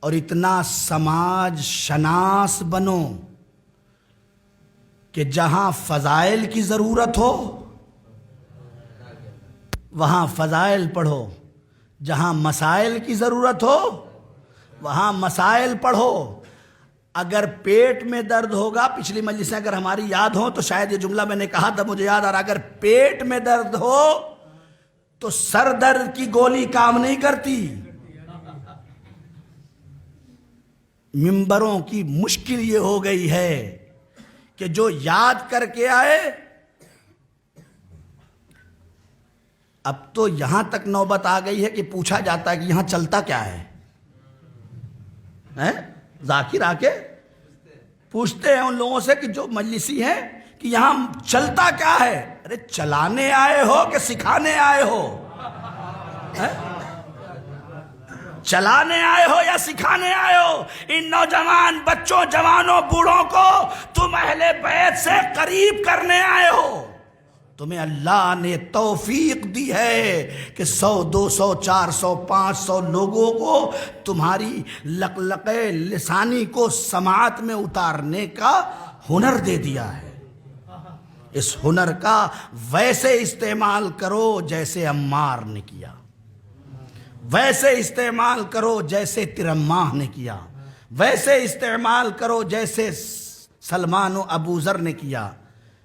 اور اتنا سماج شناس بنو کہ جہاں فضائل کی ضرورت ہو وہاں فضائل پڑھو، جہاں مسائل کی ضرورت ہو وہاں مسائل پڑھو. اگر پیٹ میں درد ہوگا، پچھلی مجلسیں اگر ہماری یاد ہوں تو شاید یہ جملہ میں نے کہا تھا مجھے یاد آ رہا، اگر پیٹ میں درد ہو تو سر درد کی گولی کام نہیں کرتی. ممبروں کی مشکل یہ ہو گئی ہے کہ جو یاد کر کے آئے، اب تو یہاں تک نوبت آ گئی ہے کہ پوچھا جاتا ہے کہ یہاں چلتا کیا ہے. ذاکر آ کے پوچھتے ہیں ان لوگوں سے کہ جو مجلسی ہیں کہ یہاں چلتا کیا ہے. ارے چلانے آئے ہو کہ سکھانے آئے ہو؟ چلانے آئے ہو یا سکھانے آئے ہو؟ ان نوجوان بچوں، جوانوں، بوڑھوں کو تم اہل بیت سے قریب کرنے آئے ہو. تمہیں اللہ نے توفیق دی ہے کہ 100، 200، 400، 500 لوگوں کو تمہاری لقلقے لسانی کو سماعت میں اتارنے کا ہنر دے دیا ہے. اس ہنر کا ویسے استعمال کرو جیسے عمار نے کیا، ویسے استعمال کرو جیسے ترماح نے کیا، ویسے استعمال کرو جیسے سلمان و ابو ذر نے کیا،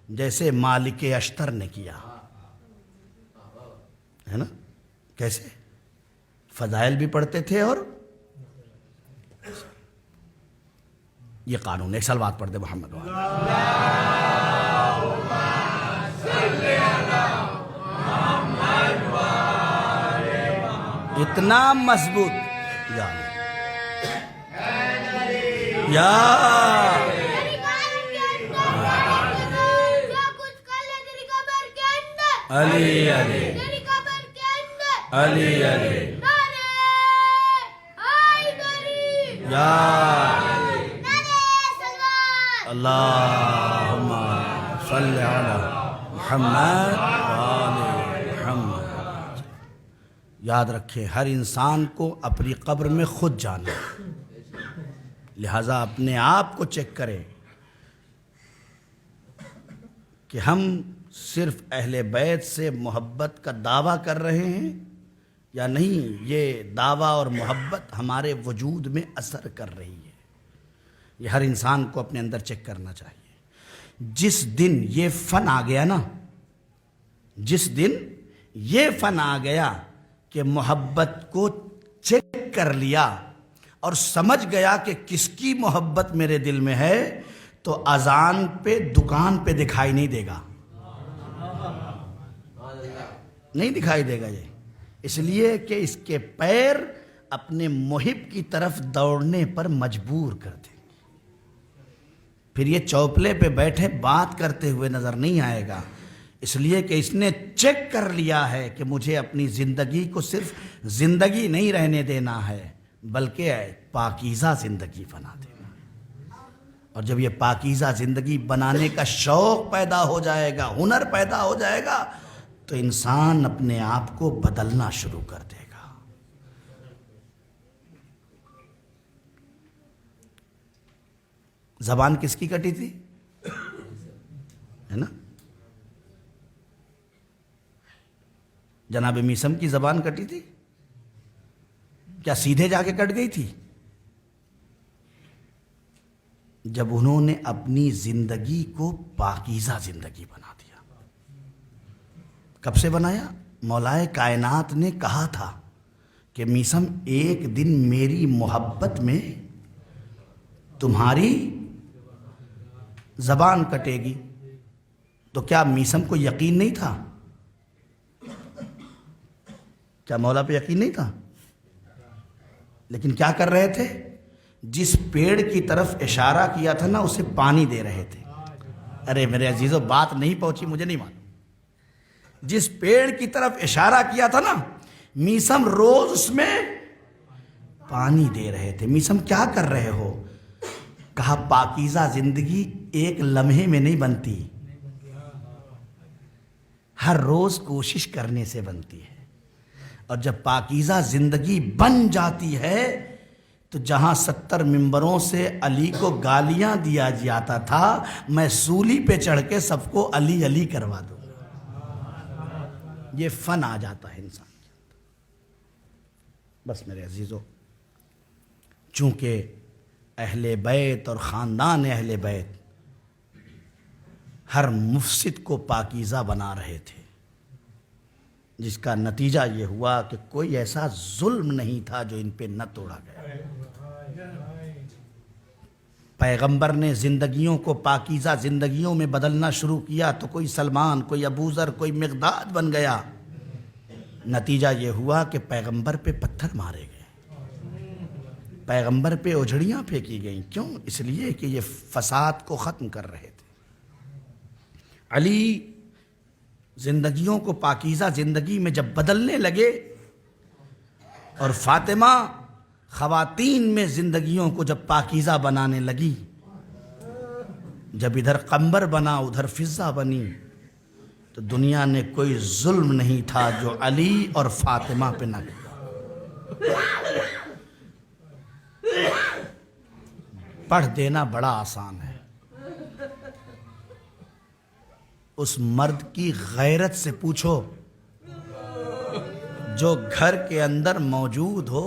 جیسے مالک اشتر نے کیا. ہے نا؟ کیسے فضائل بھی پڑھتے تھے اور یہ قانون. ایک سال بعد پڑھ دے محمد والا. اتنا مضبوط یا علی علی علی علی یا اللہم صلی علی محمد وآل محمد. یاد رکھیں ہر انسان کو اپنی قبر میں خود جانا ہے، لہذا اپنے آپ کو چیک کریں کہ ہم صرف اہل بیت سے محبت کا دعویٰ کر رہے ہیں یا نہیں. یہ دعویٰ اور محبت ہمارے وجود میں اثر کر رہی ہے. یہ ہر انسان کو اپنے اندر چیک کرنا چاہیے. جس دن یہ فن آ گیا نا، جس دن یہ فن آ گیا کہ محبت کو چیک کر لیا اور سمجھ گیا کہ کس کی محبت میرے دل میں ہے، تو اذان پہ دکان پہ دکھائی نہیں دے گا، نہیں دکھائی دے گا. یہ اس لیے کہ اس کے پیر اپنے محب کی طرف دوڑنے پر مجبور کر دیں. پھر یہ چوپلے پہ بیٹھے بات کرتے ہوئے نظر نہیں آئے گا، اس لیے کہ اس نے چیک کر لیا ہے کہ مجھے اپنی زندگی کو صرف زندگی نہیں رہنے دینا ہے بلکہ پاکیزہ زندگی بنا دینا. اور جب یہ پاکیزہ زندگی بنانے کا شوق پیدا ہو جائے گا، ہنر پیدا ہو جائے گا، تو انسان اپنے آپ کو بدلنا شروع کر دے گا. زبان کس کی کٹی تھی؟ ہے نا؟ جناب میثم کی زبان کٹی تھی. کیا سیدھے جا کے کٹ گئی تھی؟ جب انہوں نے اپنی زندگی کو پاکیزہ زندگی بنا دیا. کب سے بنایا؟ مولائے کائنات نے کہا تھا کہ میثم ایک دن میری محبت میں تمہاری زبان کٹے گی. تو کیا میثم کو یقین نہیں تھا؟ کیا مولا پہ یقین نہیں تھا؟ لیکن کیا کر رہے تھے؟ جس پیڑ کی طرف اشارہ کیا تھا نا، اسے پانی دے رہے تھے. ارے میرے عزیزو، بات نہیں پہنچی، مجھے نہیں معلوم. جس پیڑ کی طرف اشارہ کیا تھا نا، میثم روز اس میں پانی دے رہے تھے. میثم کیا کر رہے ہو؟ کہا پاکیزہ زندگی ایک لمحے میں نہیں بنتی، ہر روز کوشش کرنے سے بنتی ہے. اور جب پاکیزہ زندگی بن جاتی ہے تو جہاں 70 ممبروں سے علی کو گالیاں دیا جاتا تھا، میں سولی پہ چڑھ کے سب کو علی علی کروا دوں گا. یہ فن آ جاتا ہے انسان کے اندر. بس میرے عزیزو، چونکہ اہل بیت اور خاندان اہل بیت ہر مفسد کو پاکیزہ بنا رہے تھے، جس کا نتیجہ یہ ہوا کہ کوئی ایسا ظلم نہیں تھا جو ان پہ نہ توڑا گیا. پیغمبر نے زندگیوں کو پاکیزہ زندگیوں میں بدلنا شروع کیا تو کوئی سلمان، کوئی ابوذر، کوئی مقداد بن گیا. نتیجہ یہ ہوا کہ پیغمبر پہ پتھر مارے گئے، پیغمبر پہ اجڑیاں پھینکی گئیں. کیوں؟ اس لیے کہ یہ فساد کو ختم کر رہے تھے. علی زندگیوں کو پاکیزہ زندگی میں جب بدلنے لگے، اور فاطمہ خواتین میں زندگیوں کو جب پاکیزہ بنانے لگی، جب ادھر قمبر بنا ادھر فضہ بنی، تو دنیا نے کوئی ظلم نہیں تھا جو علی اور فاطمہ پہ نہ کیا. پڑھ دینا بڑا آسان ہے. اس مرد کی غیرت سے پوچھو جو گھر کے اندر موجود ہو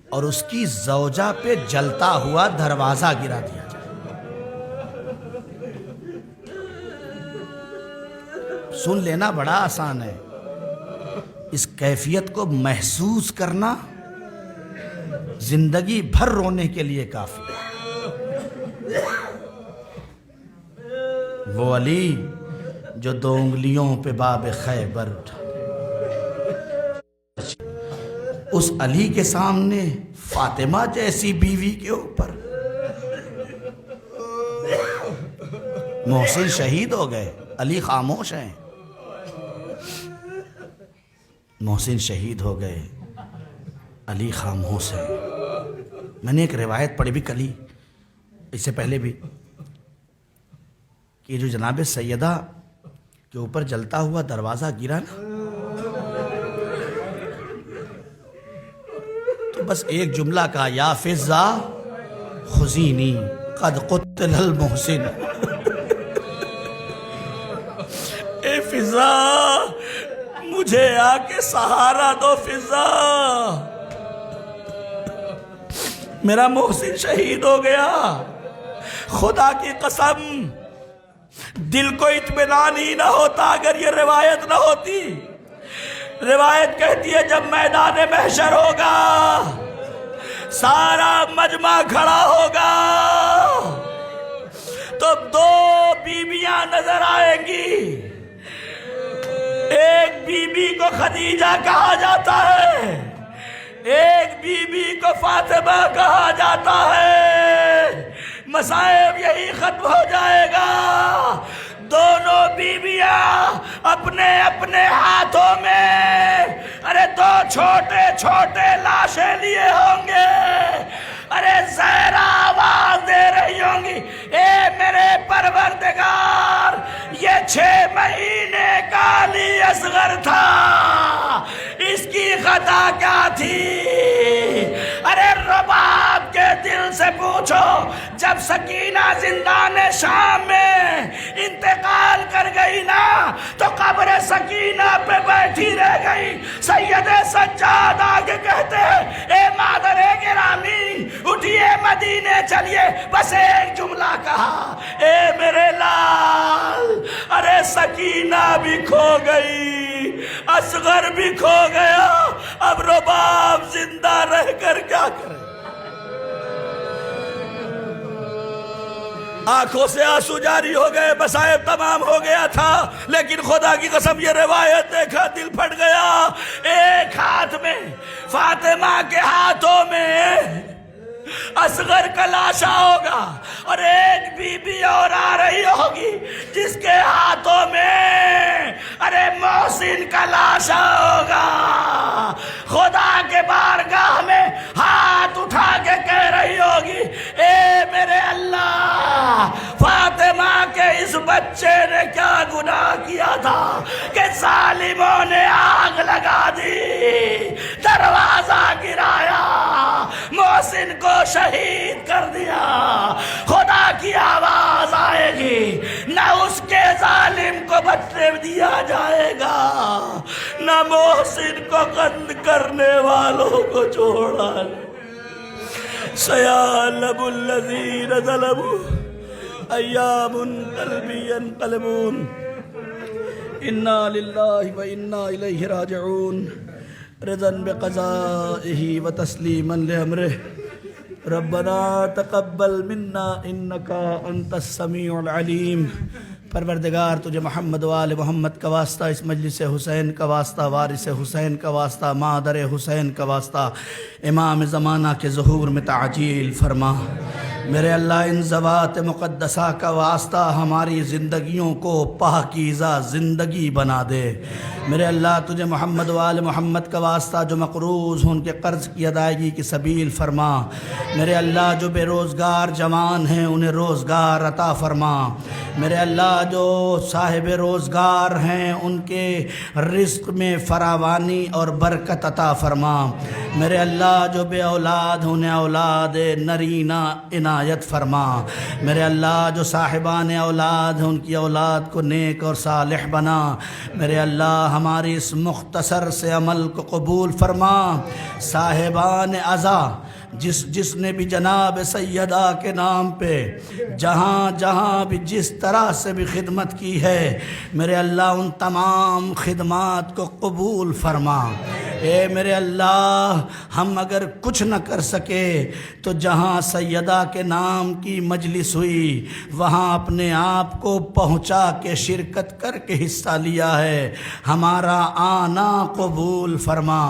اور اس کی زوجہ پہ جلتا ہوا دروازہ گرا دیا جائے. سن لینا بڑا آسان ہے، اس کیفیت کو محسوس کرنا زندگی بھر رونے کے لیے کافی ہے۔ وہ علی جو 2 انگلیوں پہ باب خیبر اٹھا، اس علی کے سامنے فاطمہ جیسی بیوی کے اوپر محسن شہید ہو گئے، علی خاموش ہیں، محسن شہید ہو گئے، علی خاموش ہے۔ میں نے ایک روایت پڑھی بھی کلی اس سے پہلے بھی کہ جو جناب سیدہ کے اوپر جلتا ہوا دروازہ گرا نا، تو بس ایک جملہ کہا، یا فضا خزینی قد قتل المحسن۔ اے فضا مجھے آ کے سہارا دو، فضا میرا محسن شہید ہو گیا۔ خدا کی قسم دل کو اطمینان ہی نہ ہوتا اگر یہ روایت نہ ہوتی۔ روایت کہتی ہے جب میدان محشر ہوگا، سارا مجمع کھڑا ہوگا، تو 2 بیویاں نظر آئیں گی۔ ایک بی بی کو خدیجہ کہا جاتا ہے، ایک بی بی کو فاطمہ کہا جاتا ہے۔ مصائب یہی ختم ہو جائے گا، دونوں بیویاں اپنے اپنے ہاتھوں میں 2 چھوٹے چھوٹے لاشیں لیے ہوں گے۔ زہرا آواز دے رہی ہوں گی، اے میرے پروردگار، یہ 6 مہینے کا علی اصغر تھا، اس کی خطا کیا تھی؟ رباب کے دل سے پوچھو، جب سکینہ زندان شام میں انتقال کر گئی نا، تو قبر سکینہ پہ بیٹھی رہ گئی۔ سید سجاد آگے کہتے ہیں، اے مادر گرامی اٹھیے مدینے چلیے، بس ایک جملہ کہا، اے میرے لال، سکینہ بھی کھو گئی، اصغر بھی کھو گیا، اب رباب زندہ رہ کر کیا کرے؟ آنکھوں سے آنسو جاری ہو گئے، مصائب تمام ہو گیا تھا، لیکن خدا کی قسم یہ روایت دیکھا دل پھٹ گیا۔ ایک ہاتھ میں فاطمہ کے ہاتھوں میں اصغر کا لاشا ہوگا، اور ایک بی بی اور آ رہی ہوگی جس کے ہاتھوں میں محسن کا لاشا ہوگا۔ خدا کے بارگاہ میں ہاتھ اٹھا کے کہہ رہی ہوگی، اے میرے اللہ، فاطمہ کے اس بچے نے کیا گناہ کیا تھا کہ ظالموں نے آگ لگا دی، دروازہ گرایا، محسن کو شہید کر دیا۔ خدا کی آواز آئے گی، نہ اس کے ظالم کو بچنے دیا جائے گا، نہ محسن کو قتل کرنے والوں کو چھوڑا۔ سیعلم الذین ظلموا ایام قلبی ینقلبون، انا للہ و انا الیہ راجعون، رضا بقضائہ و تسلیما لامرہ، ربنا تقبل منا انک انت السمیع العلیم۔ پروردگار تجھے محمد و آل محمد کا واسطہ، اس مجلس حسین کا واسطہ، وارث حسین کا واسطہ، مادر حسین کا واسطہ، امام زمانہ کے ظہور میں تعجیل فرما۔ میرے اللہ ان ذوات مقدسہ کا واسطہ ہماری زندگیوں کو پاکیزہ زندگی بنا دے۔ میرے اللہ تجھے محمد و آل محمد کا واسطہ جو مقروض ہوں ان کے قرض کی ادائیگی کی سبیل فرما۔ میرے اللہ جو بے روزگار جوان ہیں انہیں روزگار عطا فرما۔ میرے اللہ جو صاحب روزگار ہیں ان کے رزق میں فراوانی اور برکت عطا فرما۔ میرے اللہ جو بے اولاد ہیں انہیں اولاد نرینہ عنایت فرما۔ میرے اللہ جو صاحبان اولاد ہیں ان کی اولاد کو نیک اور صالح بنا۔ میرے اللہ ہماری اس مختصر سے عمل کو قبول فرما۔ صاحبان عزا جس نے بھی جناب سیدہ کے نام پہ جہاں جہاں بھی جس طرح سے بھی خدمت کی ہے، میرے اللہ ان تمام خدمات کو قبول فرما۔ اے میرے اللہ، ہم اگر کچھ نہ کر سکے تو جہاں سیدہ کے نام کی مجلس ہوئی وہاں اپنے آپ کو پہنچا کے شرکت کر کے حصہ لیا ہے، ہمارا آنا قبول فرما۔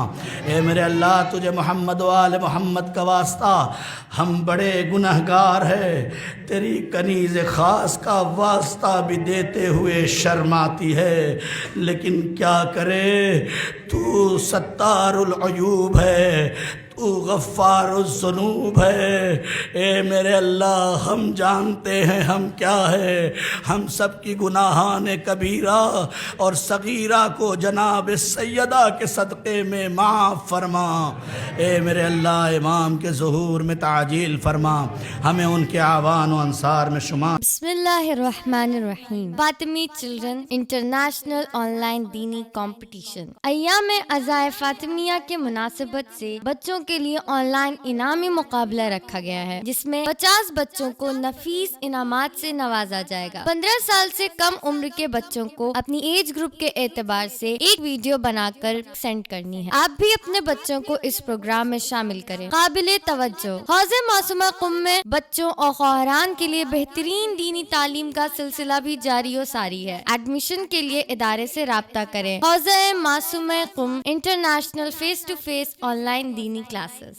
اے میرے اللہ، تجھے محمد و آل محمد کا واسطہ، ہم بڑے گنہگار ہیں، تیری کنیز خاص کا واسطہ بھی دیتے ہوئے شرم آتی ہے، لیکن کیا کرے، تو ستار العیوب ہے، تو غفار الذنوب ہے۔ اے میرے اللہ، ہم جانتے ہیں ہم کیا ہے، ہم سب کی گناہان کبیرہ اور صغیرہ کو جناب سیدہ کے صدقے میں معاف فرما۔ اے میرے اللہ، امام کے ظہور میں تعجیل فرما، ہمیں ان کے اعوان و انصار میں شمار۔ بسم اللہ الرحمن الرحیم۔ فاطمی چلڈرن انٹرنیشنل آن لائن دینی کمپٹیشن۔ ایام عزائے فاطمیہ کے مناسبت سے بچوں کے لیے آن لائن انعامی مقابلہ رکھا گیا ہے، جس میں 50 بچوں کو نفیس انعامات سے نوازا جائے گا۔ 15 سال سے کم عمر کے بچوں کو اپنی ایج گروپ کے اعتبار سے ایک ویڈیو بنا کر سینڈ کرنی ہے۔ آپ بھی اپنے بچوں کو اس پروگرام میں شامل کریں۔ قابل توجہ، حوض معصومہ قم میں بچوں اور خواہران کے لیے بہترین دینی تعلیم کا سلسلہ بھی جاری و ساری ہے۔ ایڈمیشن کے لیے ادارے سے رابطہ کریں۔ حوض معصومہ Qom international face to face online دینی کلاسز۔